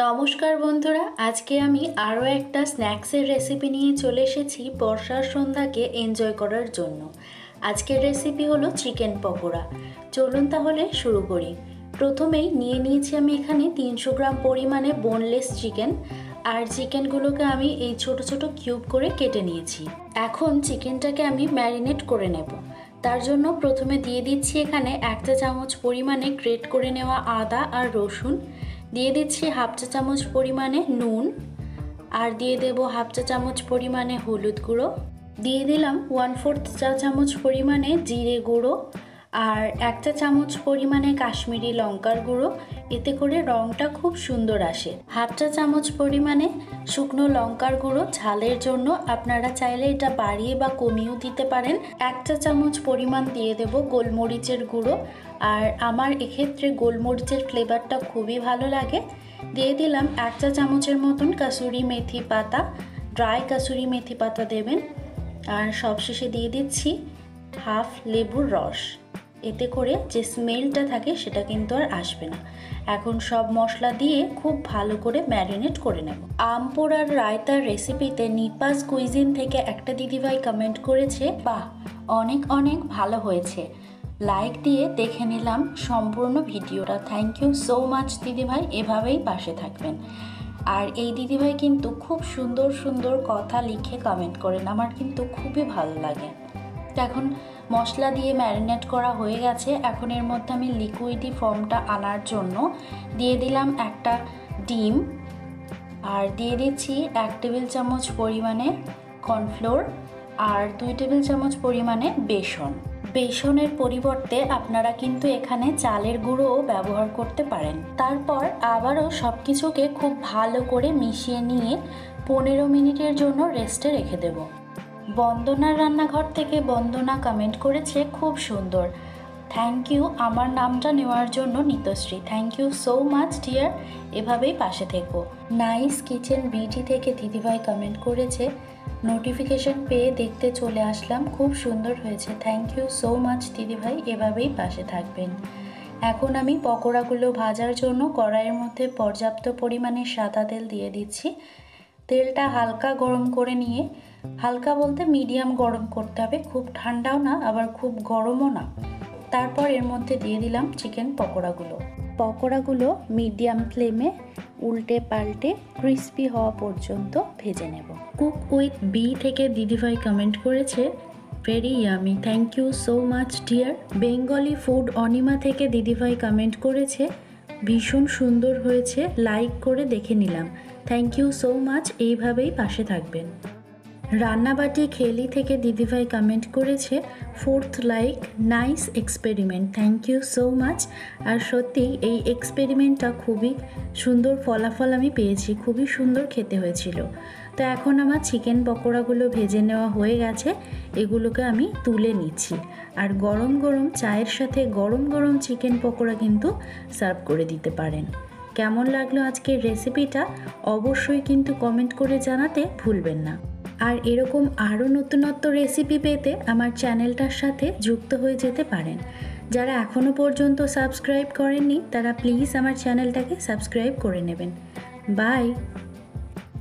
নমস্কার বন্ধুরা, আজকে আমি আরও একটা স্ন্যাক্সের রেসিপি নিয়ে চলে এসেছি বর্ষার সন্ধ্যাকে এনজয় করার জন্য। আজকের রেসিপি হলো চিকেন পকোড়া। চলুন তাহলে শুরু করি। প্রথমেই নিয়ে নিয়েছি আমি এখানে 300 গ্রাম পরিমাণে বোনলেস চিকেন, আর চিকেনগুলোকে আমি এই ছোট ছোট কিউব করে কেটে নিয়েছি। এখন চিকেনটাকে আমি ম্যারিনেট করে নেব। তার জন্য প্রথমে দিয়ে দিচ্ছি এখানে 1 চা চামচ পরিমাণে গ্রেট করে নেওয়া আদা আর রসুন, দিয়ে দিচ্ছি 1/2 চা চামচ পরিমাণে নুন, আর দিয়ে দেব 1/2 চা চামচ পরিমাণে হলুদ গুঁড়ো, দিয়ে দিলাম 1/4 চা চামচ পরিমাণে জিরে গুঁড়ো, আর 1 চা চামচ পরিমাণে কাশ্মীরি লঙ্কার গুঁড়ো। এতে করে রঙটা খুব সুন্দর আসে। 1/2 চা চামচ পরিমাণে শুকনো লঙ্কার গুঁড়ো ঝালের জন্য, আপনারা চাইলে এটা বাড়িয়ে বা কমিয়েও দিতে পারেন। 1 চা চামচ পরিমাণ দিয়ে দেব গোলমরিচের গুঁড়ো, আর আমার এক্ষেত্রে গোলমরিচের ফ্লেভারটা খুবই ভালো লাগে। দিয়ে দিলাম 1 চা চামচের মতন কাসুরি মেথি পাতা, ড্রাই কাসুরি মেথি পাতা দেবেন। আর সবশেষে দিয়ে দিচ্ছি হাফ লেবুর রস। এতে করে যে স্মেলটা থাকে সেটা কিন্তু আর আসবে না। এখন সব মশলা দিয়ে খুব ভালো করে ম্যারিনেট করে নেব। আম পোড়ার রায়তার রেসিপিতে নিপাস কুইজিন থেকে একটা দিদিভাই কমেন্ট করেছে, বাহ অনেক অনেক ভালো হয়েছে। লাইক দিয়ে দেখে নিলাম সম্পূর্ণ ভিডিওটা। থ্যাংক ইউ সো মাচ দিদিভাই, এভাবেই পাশে থাকবেন। আর এই দিদিভাই কিন্তু খুব সুন্দর সুন্দর কথা লিখে কমেন্ট করেন, আমার কিন্তু খুবই ভালো লাগে। এখন মশলা দিয়ে ম্যারিনেট করা হয়ে গেছে। এখন এর মধ্যে আমি লিকুইডি ফর্মটা আনার জন্য দিয়ে দিলাম একটা ডিম, আর দিয়ে দিচ্ছি 1 টেবিল চামচ পরিমাণে কর্নফ্লোর, আর 2 টেবিল চামচ পরিমাণে বেসন। বেসনের পরিবর্তে আপনারা কিন্তু এখানে চালের গুঁড়োও ব্যবহার করতে পারেন। তারপর আবারও সব কিছুকে খুব ভালো করে মিশিয়ে নিয়ে 15 মিনিটের জন্য রেস্টে রেখে দেব। বন্দনার রান্নাঘর থেকে বন্দনা কমেন্ট করেছে, খুব সুন্দর। থ্যাংক ইউ আমার নামটা নেওয়ার জন্য Nitashree. Thank you so much dear, এভাবেই পাশে থেকো। নাইস কিচেন বিটি থেকে দিদিভাই কমেন্ট করেছে, নোটিফিকেশন পেয়ে দেখতে চলে আসলাম, খুব সুন্দর হয়েছে। থ্যাংক ইউ সো মাচ দিদিভাই, এভাবেই পাশে থাকবেন। এখন আমি পকোড়াগুলো ভাজার জন্য কড়াইয়ের মধ্যে পর্যাপ্ত পরিমাণে সাদা তেল দিয়ে দিচ্ছি। তেলটা হালকা গরম করে নিয়ে, হালকা বলতে মিডিয়াম গরম করতে হবে, খুব ঠান্ডাও না আবার খুব গরমও না। তারপর এর মধ্যে দিয়ে দিলাম চিকেন পকোড়াগুলো মিডিয়াম ফ্লেমে উল্টে পাল্টে ক্রিস্পি হওয়া পর্যন্ত ভেজে নেব। কুক উইথ বি থেকে দিদিভাই কমেন্ট করেছে, very yummy. Thank you so much dear. Bengali food Anima থেকে দিদিভাই কমেন্ট করেছে, ভীষণ সুন্দর হয়েছে, লাইক করে দেখে নিলাম। থ্যাংক ইউ সো মাচ, এইভাবেই পাশে থাকবেন। রান্নাবাটি খেলি থেকে দিদিভাই কমেন্ট করেছে, 4th like, nice experiment. Thank you so much. আর সত্যি এই এক্সপেরিমেন্টটা খুবই সুন্দর ফলাফল আমি পেয়েছি, খুবই সুন্দর খেতে হয়েছিল। তো এখন আমার চিকেন পকোড়াগুলো ভেজে নেওয়া হয়ে গেছে, এগুলোকে আমি তুলে নিচ্ছি। আর গরম গরম চায়ের সাথে গরম গরম চিকেন পকোড়া কিন্তু সার্ভ করে দিতে পারেন। কেমন লাগলো আজকের রেসিপিটা অবশ্যই কিন্তু কমেন্ট করে জানাতে ভুলবেন না। আর এরকম আরও নতুনত্ব রেসিপি পেতে আমার চ্যানেলটার সাথে যুক্ত হয়ে যেতে পারেন। যারা এখনও পর্যন্ত সাবস্ক্রাইব করেননি তারা প্লিজ আমার চ্যানেলটাকে সাবস্ক্রাইব করে নেবেন। বাই।